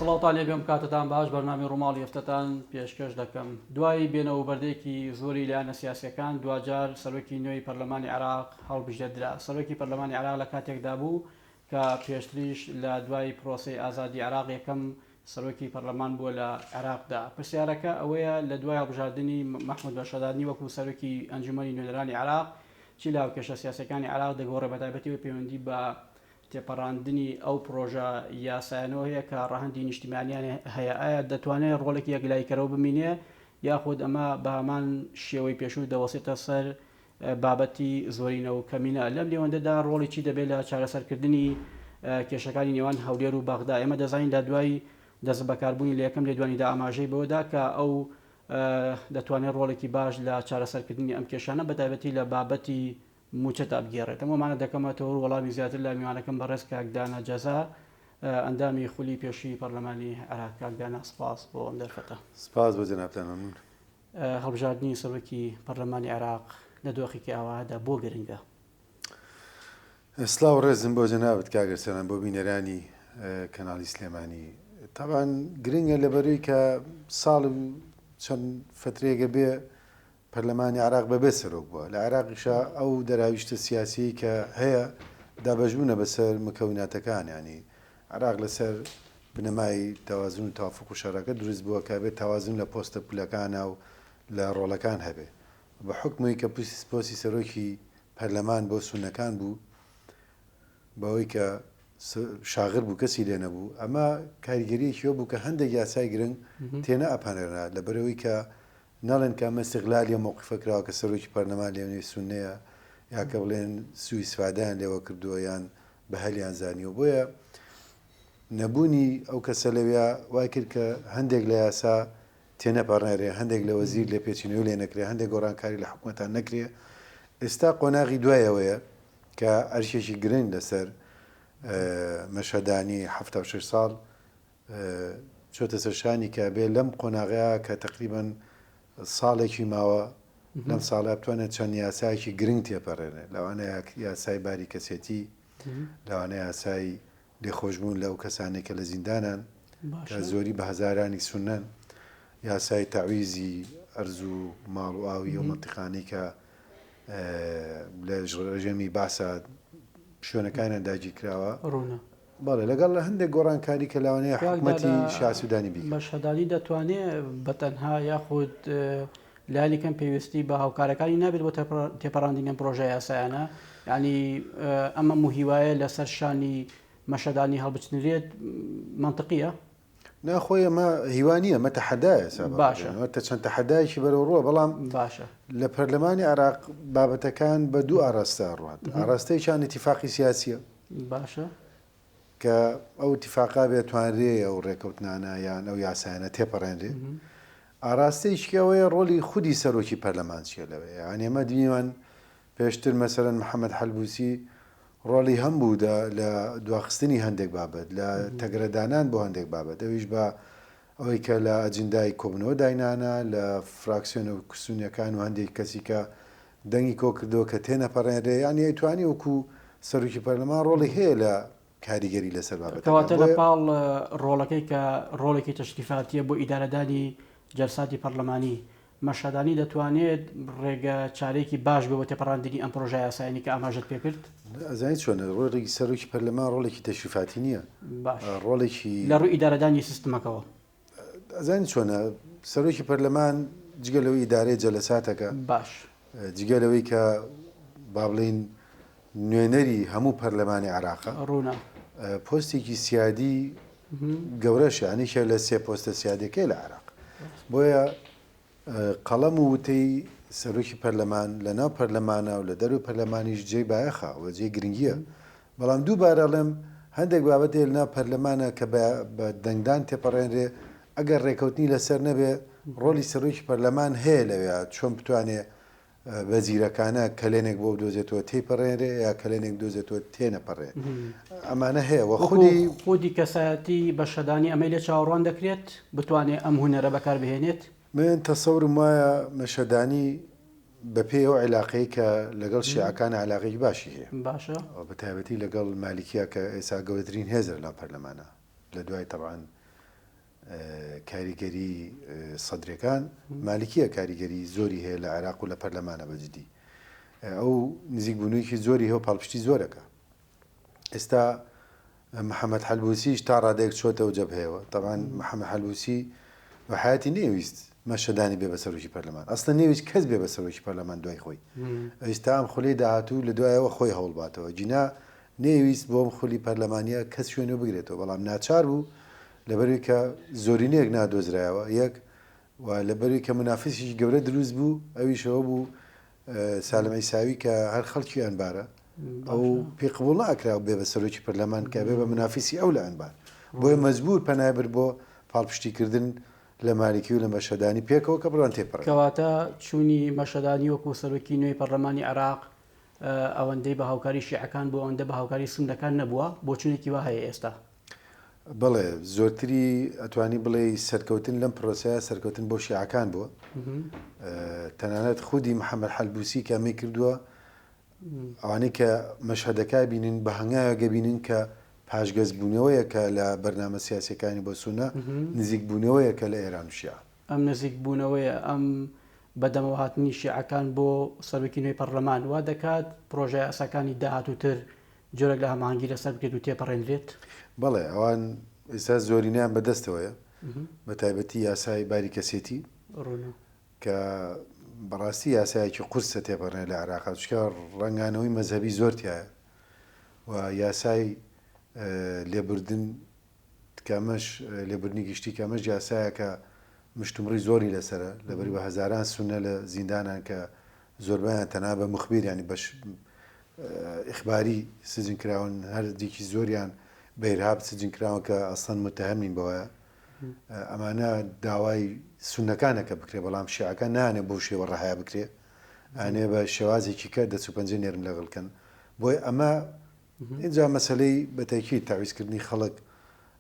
سڵاو لێبێم کاتتان باش بەرنامی ڕووماڵی هەفتەتان پێشکەش دەکەم دوای بێنەوە بەردێکی زۆری لایەنە سیاسیەکان دوجار سەرۆکی نوێی پەرلەمانی عێراق هەڵبژێردرا. سەرۆکی پەرلەمانی عێراق لە کاتێکدا بوو کە پێشتریش لە دوای پرۆسی ئازادی عێراق یەکەم سەرۆکی پەرلەمان بووە لە عێراقدا. پرسیارەکە ئەوەیە لە دوای هەڵبژاردننی محمود بەشەدادنی وەکو سەرۆکی ئەنجومەنی نوێنەرانی عێراق چی لاوکێشە سیاسەکانی عێراق دەگۆڕێ بەتایبەتی و پەیوەندی بە تێپەڕاندنی ئەو پرۆژە یاسایانەوە هەیە کە ڕاهەندی نیشتیمانیان هەیە. ئایا دەتوانێت ڕۆڵێکی یەکلایکەرەوە بمینێ یاخود ئەمە بە هەمان شێوەی پێشوو دەوەسێتە سەر بابەتی زۆرینە و کەمینە؟ لەم لێوەندەدا ڕۆڵی چی دەبێت لە چارەسەرکردنی کێشەکانی نێوان هەولێر و بەغدا؟ ئێمە دەزانین لە دوای دەست بەکاربوونی لە یەکەم لێدوانیدا ئاماژەی بەوەدا کە ئەو دەتوانێت ڕۆڵێکی باش لە چارەسەرکردنی ئەم کێشانە بەتایبەتی لە بابەتی موچەت ئابگێڕێت. ئەمەمانە دەکەمەوە وەڵامی زیاتر لە میوانەکەم بەڕێز کاکدانە جەزا ئەندامی خولی پێشی پەرلەمانی عێراق. کاکدانە سپاس بۆ ئەم دەرفەتە. سپاس بۆ جەنابتان مەمنون. هەڵبژاردننی سەرۆکی پەرلەمانی عێراق لە دۆخێکی ئاوادا بۆ گرنگە. سلااو ڕێزم بۆ جەنابەت کاگەرسەران بۆ بینەرانی کەناڵی سلێمانی. تاوان گرنگە لەبەروی کە ساڵ چەند فترێگە بێ پەرلەمانی عێراق بەبێ سەرۆک بووە. لە عێراقیشا ئەو دەراویشتە سیاسی کە هەیە دابەژبوونە بەسەر مکەوناتەکان، ینی عێراق لەسەر بنەمای تەوازن و تاوافق و شەڕەکە دروست بووە کە بێت تەوازن لە پۆستە پولەکانە و لە ڕۆڵەکان هەبێ. بە حکمەوەی کە پۆستی سەرۆکی پەرلەمان بۆ سونەکان بوو بەوەی کە شاغر بوو کەسی لێ نەبوو، ئەمە کاریگەریەکیەوە بوو کە هەندێک یاسای گرنگ تێنە ئەپانێرنا لەبەرەوەی کە ناڵێن کە ئەمە استیغلالیە موقفەکراوە کە سەرۆکی پەرلەمان لێنێ سونەیە یا کە بڵێن سوئی سوادیان لێوە کردووە یان بە هەلیان زانیوە. بۆیە نەبوونی ئەو کەسە لەوێ وای کرد کە هەندێک لە یاسا تێنەپەڕێنێ، هەندێک لە وەزیر لێ پێچینەوە لێ نەکرێ، هەندێک گۆڕانکاری لە حکوومەتان نەکرێ. ئێستا قۆناغی دوایەوەیە کە ئەرشێکی گرنگ لەسەر مەشەدانی 76 ساڵ چۆتە سەرشانی کە بێ لەم قۆناغەیە کە تقریبان ساڵێکی ماوە لەم ساڵە بتوانێت چەند یاسایکی گرنگ تێپەڕێنێ. لەوانەیە یاسای باری کەسێتی، لەوانەیە یاسای لێخۆشبوون لەو کەسانێک کە لە زیندانان کە زۆری بە هەزارانی سونەن، یاسای تەعویزی ئەرز و ماڵ و ئاوی و مەنتیقانەی کە لە ڕێژەمی باسە شوێنەکانیان داگیر کراوە بەڵێ لەگەڵ لە هەندێک گۆڕانکاری کە لەوانەیە حکوومەتی شاسوودانی بی بەشەدانی دەتوانێت بەتەنها یاخود لایەنێکم پێویستی بە هاوکارەکانی نابێت بۆ تێپەڕاندنی پرۆژە یاسایانە، ینی ئەمە موهیوایە لەسەر شانی مەشەدانی هەڵبچنرێت منطقیە؟ ناخۆی ئەمە هیوانیە مە تەحەدایە باشە چەند تەحەدایکی بەرەو ڕووە، بەڵام باشە لە پەرلەمانی عێراق بابەتەکان بە دوو ئاڕاستە ڕوات. ئاڕاستەیەکیان ئیتیفاقی سیاسیە باشە کە ئەو اتیفاقا بێتوانرێ ئەو ڕێکەوتنانە یان ئەو یاسایانە تێپەڕێنرێ. ئاراستەیەکیەوەیە ڕۆلی خودی سەرۆکی پەرلەمان چیە لەوەیە. یان ئێمە دینیوان پێشتر مەسەرەن محەممەد حەلبوسی ڕۆڵی هەم بوو لە دواخستنی هەندێک بابەت، لە تەگرەدانان بۆ هەندێک بابەت، ئەویش بە ئەوەی کە لە ئەجندای کۆبنەوە داینانە لە فراکسیۆنە و کسونیەکان و هەندێک کەسی کە دەنگی کۆ کردەوە کە تێنەپەڕێنرێ، یانی ئەیتوانی وەکو سەرۆکی پەرلەمان ڕۆڵی هەیە لە کاریگەری لەسەر بابەت. کەواتە لە پاڵ ڕۆڵەکەی کە ڕۆڵێکی تەشریفاتیە بۆ ئیدارەدانی جەلساتی پەرلەمانی، مەشەدانی دەتوانێت ڕێگە چارێکی باش بۆ تێپەڕاندنی ئەم پرۆژە یاسایانی کە ئاماژەت پێ کرد؟ ئەزانیت چۆنە ڕۆڵێکی سەرۆکی پەرلەمان ڕۆڵێکی تەشریفاتی نییە، ڕۆڵێکی لە ڕووی ئیدارەدانی سیستمەکەەوە. ئەزانیت چۆنە سەرۆکی پەرلەمان جگەلەوەی ئیدارەی جەلساتەکە باش جگەلەوەی کە با بڵین نوێنەری هەموو پەرلەمانی عێراقە ڕوونا پۆستێکی سیادی گەورەشە، ئەنیشە لە سێ پۆستە سیادەکەی لە عێراق. بۆیە قەڵەم و وتەی سەرۆکی پەرلەمان لە ناو پەرلەمانە و لە دەروی پەرلەمانیش جێی بایەخە و جێ گرنگیە. بەڵام دووبارە لەم هەندێک بابەتێ لە ناو پەرلەمانە کە بە دەنگدان تێپەڕێنرێ ئەگەر ڕێکەوتنی لەسەر نەبێ ڕۆلی سەرۆکی پەرلەمان هەیە لەوێ چۆن بتوانێت بەزیرەکانە کلێنێک بۆ دۆزێتەوە تێپەڕێنرێ یا کلێنێک دۆزێتەوە تێنەپەڕێ. ئەمانە هەیە وە خودی کەسایەتی بەشەدانی ئەمە لێ چاوەڕوان دەکرێت بتوانێت ئەم هونەرە بەکاربهێنێت. من تەسەورم وایە مەشەدانی بە پێی ئەو عیلاقەی کە لەگەڵ شیعەکان عیلاقەی باشی هەیە، باشە بە تایبەتی لەگەڵ مالیکیە کە ئێستا گەورەترین هێزە لە پەرلەمانە لە دوای تەبعاً کاریگەری سەدرەکان مالکیە کاریگەری زۆری هەیە لە عێراق و لە پەرلەمانە بەجددی ئەو نزیک بوونەوەیکی زۆری هەیە و پاڵپشتی زۆرەکە ئێستا محەممەد حەلبوسیش تا ڕادێک چۆتەوە جەبهەیەوە طبعاً محەممەد حەلبوسی بە حیاتی نێویست مەشەدانی بێ بە سەرۆکی پەرلەمان ئەسڵە نێویست کەس بێ بە سەرۆکی پەرلەمان دوای خۆی ئێستا ئەم خولی داهاتوو لە دوایەوە خۆی هەوڵباتەوە جینا نێویست بۆم خولی پەرلەمانیە کەس شوێنە بگرێتەوە بەڵام ناچار بوو لەبەروی کە زۆرینەیەک نادۆزرایەوە یەک و لەبەروی کە منافسیی گەورە دروست بوو ئەویشەوە بوو سالم عیساوی کە هەر خەڵکی ئەنبارە ئەو پێقبوڵ ناکرا بێ بە سەرۆکی پەرلەمان کە بێ بە منافسی ئەو لە ئەنبار بۆیە مەجبور پەنابر بۆ پاڵپشتیکردن لە مالیکی و لە مەشەدانی پێکەوە کە بڕوان تێپەڕ کەواتە چوونی مەشەدانی وەکو سەرۆکی نوێی پەرلەمانی عێراق ئەوەندەی بە هاوکاری شیعەکان بۆ ئەوەندە بە هاوکاری سونەکان نەبووە بۆ چونێکی وا هەیە ئێستا بڵێ زۆرتری ئەتوانی بڵێ سەرکەوتن لەم پرۆسەیە سەرکەوتن بۆ شیعەکان بووە تەنانەت خودی محەممەد حەلبوسی کامی کردووە ئەوانەی کە مەشهەدەکە بینن بە هەنگاوێگە بینن کە پاشگەزبوونەوەیەکە لە بەرنامە سیاسەکانی بۆ سونە نزیک بوونەوەیەکە لە ئێران و شیعە ئەم نزیک بوونەوەیە ئەم بەدەمەوە هاتنی شیعەکان بۆ سەرۆکی نوێی پەرلەمان وا دەکات پرۆژە یاساکانی داهاتووتر جۆرەك لە هەماهەنگی لەسەر بکرێت و تێپەڕێنرێت بەڵێ ئەوان ئێستا زۆرینیان بەدەستەوەیە بە تایبەتی یاسای باری کەسێتی کە بەڕاستی یاسایەکی قورسە تێپەڕێن لە عێراق چکە ڕەنگانەوەی مەزهبی زۆرتیایە و یاسای لێبوردن کامەش لێبوردنی گشتی کامەش یاسایە کە مشتومڕی زۆری لەسرە لەبەری بە هەزاران سونە لە زیندانان کە زۆربیان تەنها بە مخبیر ینی بەش ئیخباری سجن کراون هەر دیکی زۆریان بەیرهاب سجن کراون کە ئەسڵەن متهەمین بەوەیە ئەمانە داوای سونەکانەکە بکرێ بەڵام شیعەکە نانێ بۆ شێوە ڕەهەیە بکرێ ئەنێ بە شێوازێکی کە دەچوو پەنجە نێرم لەگەڵکەن بۆی ئەمە اینجا مەسلەی بەتەکی تاویزکردنی خەڵک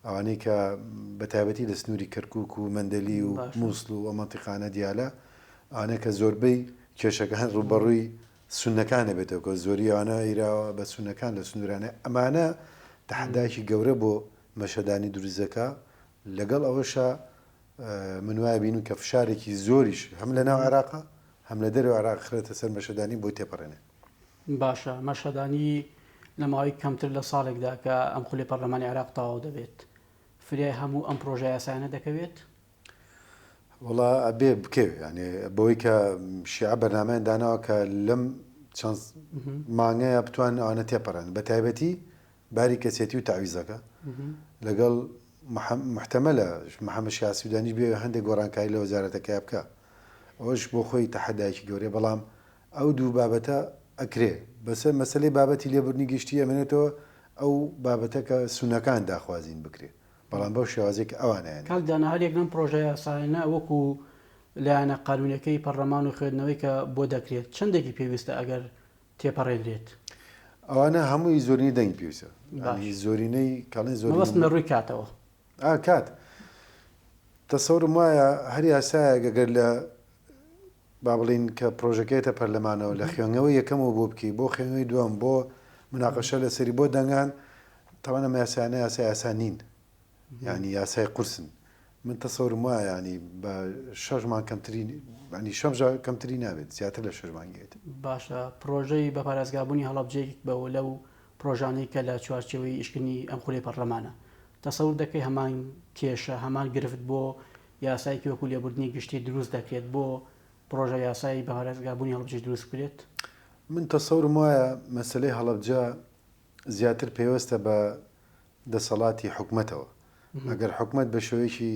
ئەوانەی کە بەتایبەتی لە سنووری کەرکووک و مەندەلی و مووسڵ و ئەمەنتیقانە دیالە ئەوانەیە کە زۆربەی کێشەکان ڕوبەڕووی سونەکانە بێتەوە کە زۆری ئەوانە ئیراوە بە سونەکان لە سنوورانە ئەمانە تەحەداکی گەورە بۆ مەشەدانی دروستەکە لەگەڵ ئەوەشە من وایە بینم کە فشارێکی زۆریش هەم لە ناو عێراقا هەم لە دەرەوە عێراق خرێتە سەر مەشەدانی بۆی تێپەڕێنێ باشە مەشەدانی لە ماوەی کەمتر لە ساڵێکدا کە ئەم خولی پەرلەمانی عێراق تەواو دەبێت فریای هەموو ئەم پرۆژە یاسایانە دەکەوێت وڵا ئەبێ بکەوێ ینی بەوەی کە شیعە بەرنامەیان داناوە کە لەم چەند مانگەیە بتوان ئەوانە تێپەڕێن بە تایبەتی باری کەسێتی و تاویزەکە لەگەڵ محتەمەلە محەممەد شیع سوودانی بێ هەندێک گۆڕانکاری لە وەزارەتەکە بکە ئەوەش بۆ خۆی تەحەدایکی گەورەیە بەڵام ئەو دوو بابەتە ئەکرێ بەسەر مەسلەی بابەتی لێبوردنی گشتی ئەمێنێتەوە ئەو بابەتەکە سونەکان داخوازین بکرێ بەڵام بەو شێوازێک ئەوانیان کاکدانا هەرێک لەم پرۆژە یاسایانە وەکو لایەنە قانونەکەی پەرلەمان و خوێندنەوەی کە بۆ دەکرێت چەندێکی پێویستە ئەگەر تێپەڕێنرێت ئەوانە هەمووی زۆرینی دەنگ پێویستە زۆرینەی کاڵێن زۆربەستنە ڕووی کاتەوە کات تەسەورم وایە هەر یاسایە گەگەر لە با بڵین کە پرۆژەکەیتە پەرلەمانەوە لە خوێنەوەی یەکەمەوە بۆ بکەی بۆ خوێنەوەی دووەم بۆ مناقەشە لەسەری بۆ دەنگان تەوانە یاسایانە یاسای ئاسانین ینی یاسای قورسن من تەسەورم وایە ینی بە 6 مان کەمترین ینی 6 کەمتری نابێت زیاتر لە 6 مانگێت باشە پرۆژەی بە پارێزگابوونی هەڵەبجەیەک بەوە لەو پرۆژانەی کە لە چوارچێوەی ئیشکردنی ئەم خولی پەرلەمانە تەسەور دەکەی هەمان کێشە هەمان گرفت بۆ یاسایکی وەکو لێبوردنی گشتی دروست دەکرێت بۆ پرۆژە یاسایی بە پارێزگابوونی هەڵبجە دروست بکرێت من تەسەورم وایە مەسلەی هەڵەبجە زیاتر پێوەستە بە دەسەڵاتی حکومەتەوە ئەگەر حکومت بە شێوەیەکی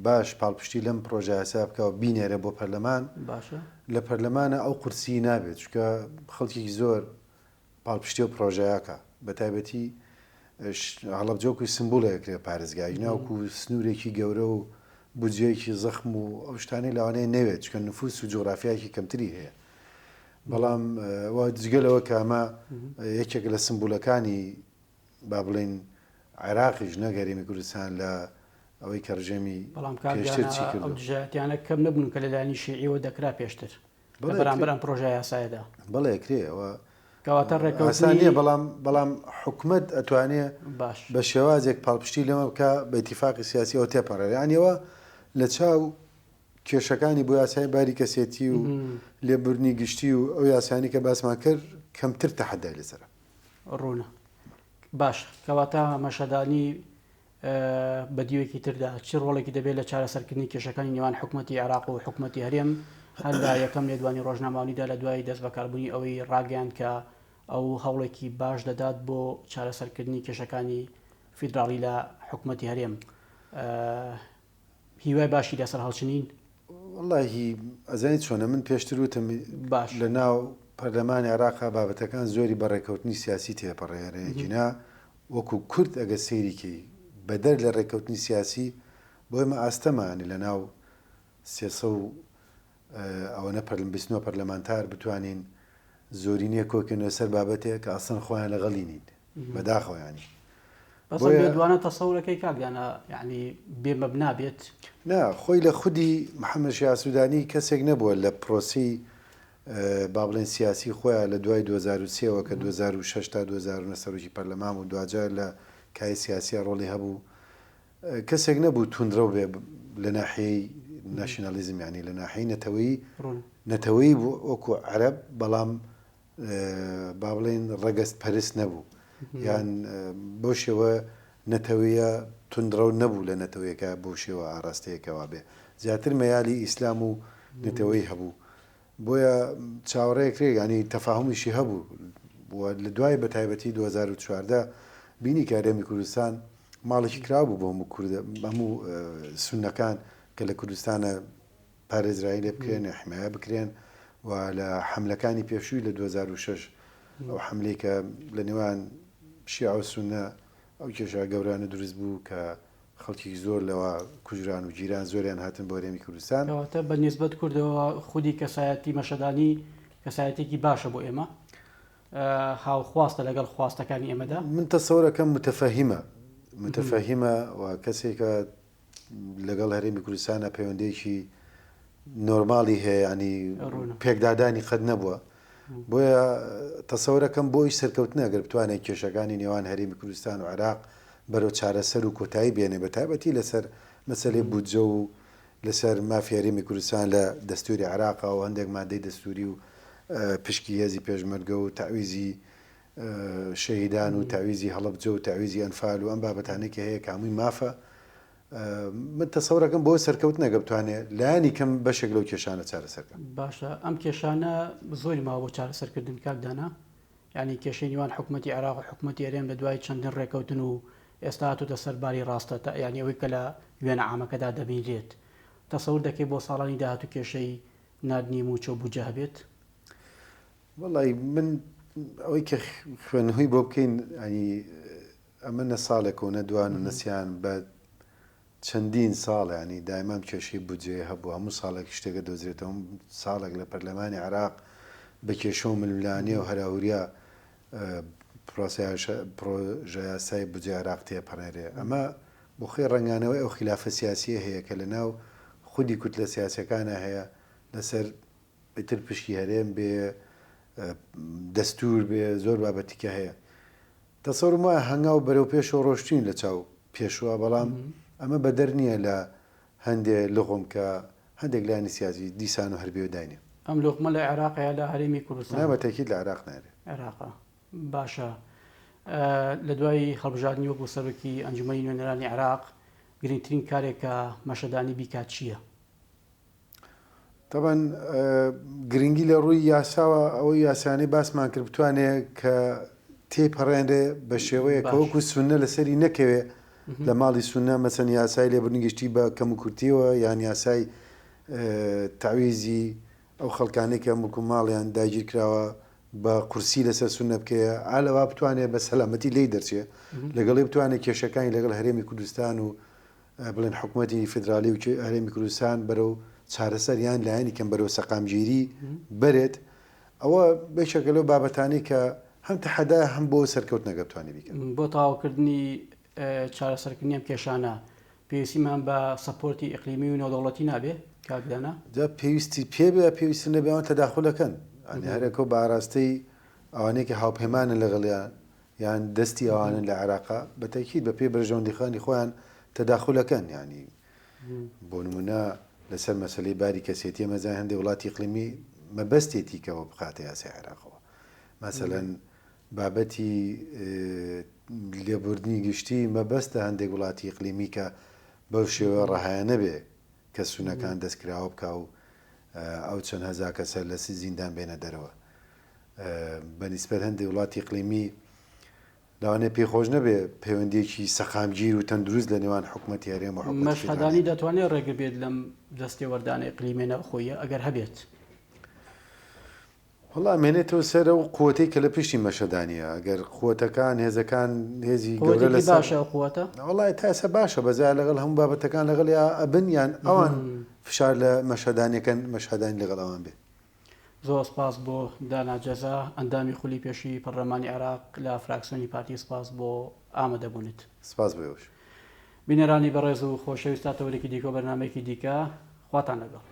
باش پاڵپشتی لەم پرۆژە یاسا بکەوە بینێرە بۆ پەرلەمان باشە لە پەرلەمانە ئەو قورسی نابێت چکە خەڵکی زۆر پاڵپشتی و پرۆژەیەکە بە تایبەتی هەڵەبجەوەکوی سمبولەکرێ پارێزگای ناوکو سنوورێکی گەورە و بودجەیەکی زەخم و ئەو شتانەی لەوانەیە نەوێت چکە نفوس و جۆغرافیایەکی کەمتری هەیە بەڵام جگەلەوە کە ئەمە یەکێک لە سمبولەکانی با بڵین عێراقیش نەگەرێمی کوردستان لە ئەوەی کەڕژێمی دژایەتیانە کەم نەبوون کە لەلایەنی شیعیەوە دەکرا پێشتر بەرامبەر ئەم پرۆژە یاسایەدا بەڵێ کرێ ئەوە کەواتە ئاسانیە ڕێکەوتنی بەڵام حکومت ئەتوانێت باش بە شێوازێک پاڵپشتی لەمە بکە بە ئیتیفاقی سیاسیەوە تێپەڕێ یانیەوە لە چاو کێشەکانی بۆ یاسای باری کەسێتی و لێبوردنی گشتی و ئەو یاسانی کە باسمان کرد کەمتر تەحەدای لەسەرە ڕوونە باش کەواتە مەشەدانی بە دیوێکی تردا چ ڕۆڵێکی دەبێت لە چارەسەرکردنی کێشەکانی نێوان حکوومەتی عێراق و حکوومەتی هەرێم هەر لە یەکەم لێدوانی ڕۆژنامەوانیدا لە دوای دەست بەکاربوونی ئەوەی ڕاگەیان کە ئەو هەوڵێکی باش دەدات بۆ چارەسەرکردنی کێشەکانی فیدراڵی لە حکوومەتی هەرێم هیوای باشی لەسەر هەڵچنین واللهی ئەزانیت چۆنە من پێشتر وتم باش لە ناو پەرلەمانی عێراقا بابەتەکان زۆری بەڕێکەوتنی سیاسی تێپەڕێرەیەکینا وەکو کورد ئەگە سەیریکەی بەدەر لە ڕێکەوتنی سیاسی بۆ ئێمە ئاستەمانی لە ناو سێسە و ئەوەنە پەرلەمبیستنەوە پەرلەمانتار بتوانین زۆرینیە کۆکردنەوە سەر بابەتێک کە ئەسڵ خۆیان لەگەڵی نین بەداخۆیانی بەس بێدوانە تەسەورەکەی کاکدانە یعنی بێمەبنا بێت نا خۆی لە خودی محەممەد شیع سوودانی کەسێک نەبووە لە پرۆسی با بڵێن سیاسی خۆیان لە دوای 2023ەوە کە 2006 تا 2009 سەرۆکی پەرلەمان و دوجار لە کای سیاسیە ڕۆڵی هەبوو کەسێک نەبوو توندرە بێ لە ناحیەی ناشنالیزم ینی لە ناحیەی نەتەوەی بوو وەکو عەرەب بەڵام با بڵێن ڕەگەست پەرست نەبوو یان بۆ شێوە نەتەوەیە توندرە نەبوو لە نەتەوەیەکە بۆ شێوە ئاراستەیەکەوا بێ زیاتر مەیالی ئیسلام و نەتەوەی هەبوو بۆیە چاوەڕێکرێ ینی تەفاهمیشی هەبوو لە دوای بە تایبەتی 2014 بینی کارێمی کوردستان ماڵێکی کرابوو بۆ هەموو سونەکان کە لە کوردستانە پارێزرایی لێ بکرێن حمایە بکرێن و لە حملەکانی پێشووی لە 2006 ئەو حملەی کە لە نێوان شیع و سونە ئەو کێشە گەورانە دروست بوو کە خەڵکی زۆر لەوە کوژران و جیران زۆریان هاتن بۆ هەرێمی کوردستان کەواتە بە نسبەت کوردەوە خودی کەسایەتی مەشەدانی کەسایەتێکی باشە بۆ ئێمە هاوخواستە لەگەڵ خواستەکانی ئێمەدا من تەسەورەکەم متەفەهیمە و کەسێکە لەگەڵ هەرێمی کوردستانە پەیوەندێکی نۆرمالی هەیە ینی پێکدادانی قەت نەبووە بۆیە تەسەورەکەم بۆی سەرکەوتنە ئەگەر بتوانێت کێشەکانی نێوان هەرێمی کوردستان و عێراق بەرەو چارەسەر و کۆتایی بێنێ بە تایبەتی لەسەر مەسەلەی بودجە و لەسەر مافی هەرێمی کوردستان لە دەستوری عێراقا و هەندێک مادەی دەستوری و پشکی هێزی پێشمەرگە و تعویزی شەهیدان و تعویزی هەڵەبجە و تعویزی ئەنفال و ئەم بابەتانێکی هەیە کە هەمووی مافە من تەسەورەکەم بۆ سەرکەوت نەگە بتوانێت لایانی کەم بەشێک لەو کێشانە چارەسەرکە باشە ئەم کێشانە زۆری ماوە بۆ چارەسەرکردن کاکدانا ینی کێشەی نیوان حکوومەتی عێراق و حکوومەتی هەرێم لە دوای چەندین ڕێکەوتن و ئێستا هاتووتە سەرباری ڕاستە ینی ئەوەی کە لە وێنە عامەکەدا دەبینرێت تەسەور دەکەی بۆ ساڵانی داهاتوو کێشەی نردنی موچە و بوجە هەبێت وەڵی من ئەوەی کە خوێنهۆی بۆ بکەین ئەنی ئەمە نە ساڵێک و نەدوان و نەسییان بە چەندین ساڵ ینی دایمان کێشەی بودجێ هەبوو هەموو ساڵێک شتێکە دۆزرێتەوە ساڵێک لە پەرلەمانی عێراق بە کێشە و ململانیە و هەراوریا پرۆژە یاسای بودجێ عێراق تێپەڕێرێ ئەمە بۆ خۆی ڕەنگانەوەی ئەو خلافە سیاسیە هەیە کە لە ناو خودی کوت لە سیاسەکانە هەیە لەسەر ئیتر پشکی هەرێم بێ دەستور بێ زۆر بابەتیکە هەیە تەسەورم وایە هەنگاو بەرەو پێشەوە ڕۆشتین لە چاو پێشوە بەڵام ئەمە بەدەر نییە لە هەندێک لغم کە هەندێک لایانی سیاسی دیسان و هەربێ و داینێ ئەم لۆقمە لە عێراقەیە لە هەرێمی کوردستان نابەتەکیت لە عێراق نارێ عێراقا باشە لە دوای هەڵبژاردننی وەکو سەرۆکی ئەنجومەنی نوێنەرانی عێراق گرنگترین کارێکە مەشەدانی بیکات چییە؟ طبعا گرنگی لە ڕووی یاساوە ئەوەی یاسانی باسمان کرد بتوانێت کە تێپەڕێنرێ بە شێوەیە کە وەکو سونە لەسەری نەکەوێ لە ماڵی سونە مەسەن یاسای لێبوردنگشتی بە کەم و کورتیەوە یان یاسای تعویزی ئەو خەڵکانێک کە مڵک و ماڵیان داگیر کراوە بە قورسی لەسەر سونە بکەیە ئالەوا بتوانێت بە سەلامەتی لی دەرچێ لەگەڵی بتوانێت کێشەکانی لەگەڵ هەرێمی کوردستان و بڵێن حکوومەتی فدرالی و هەرێمی کوردستان بەرەو چارەسەر یان لایەنی کەم بەرەو سەقامگیری بەرێت ئەوە بێشەکە لەو بابەتانی کە هەم تەحەدا هەم بۆ سەرکەوت نەگەتوانی بیکەن بۆ تاواکردنی چارەسەرکردنی ئەم کێشانە پێویستیمان بە سەپۆرتی ئیقلیمی و نێودەوڵەتی نابێ کاکدانا جا پێویستی پێبێ پێویستە نەبێوان تەداخلەکەن ئەنی هەرێکە بە ئاراستەی ئەوانەیەکی هاوپەیمانن لەگەڵیان یان دەستی ئەوانن لە عێراقا بەتەکید بە پێی بەرژەوەندیخانی خۆیان تەداخولەکەن ینی بۆ نمونە لەسەر مەسلەی باری کەسێتی مەزای هەندێک وڵاتی ئیقلیمی مەبەستێتیکەوە بخاتە یاسای عێراقەوە مەسەلەن بابەتی لێبوردنی گشتی مەبەستە هەندێک وڵاتی ئیقلیمی کە بەو شێوە ڕەهایە نەبێ کە سونەکان دەستکراوە بکە و ئەو چەند هەزار کەسە لە زیندان بێنە دەرەوە بەنسبەت هەندێک وڵاتی ئیقلیمی لەوانەیە پێخۆش نەبێ پەیوەندیەکی سەقامگیر و تەندروست لە نێوان حکوومەتی هەرێم و مەشهەدانی دەتوانێت ڕێگە بێت لەم دەستی وەردانی ئیقلیمێنە خۆیە ئەگەر هەبێت وڵا مێنێتەوە سەر ئەو قووەتەی کە لە پشتی مەشەدانیە ئەگەر قووەتەکان هێزەکان هێزی گەورە لە باشە قووەتە وڵای تاسە باشە بەزای لەگەڵ هەموو بابەتەکان لەگەڵ ئەبن یان ئەوان فشار لە مەشهەدانیەکەن مەشهەدانی لەگەڵ ئەوان بێ زۆر سپاس بۆ داناجەزا ئەندامی خولی پێشی پەرلەمانی عێراق لە فراکسیۆنی پارتی سپاس بۆ ئامادەبوونیت سپاس بۆش بینەرانی بەڕێز و خۆشەویستاتەوەرێکی دیکە و بەرنامەیەکی دیکە خواتان لەگەڵ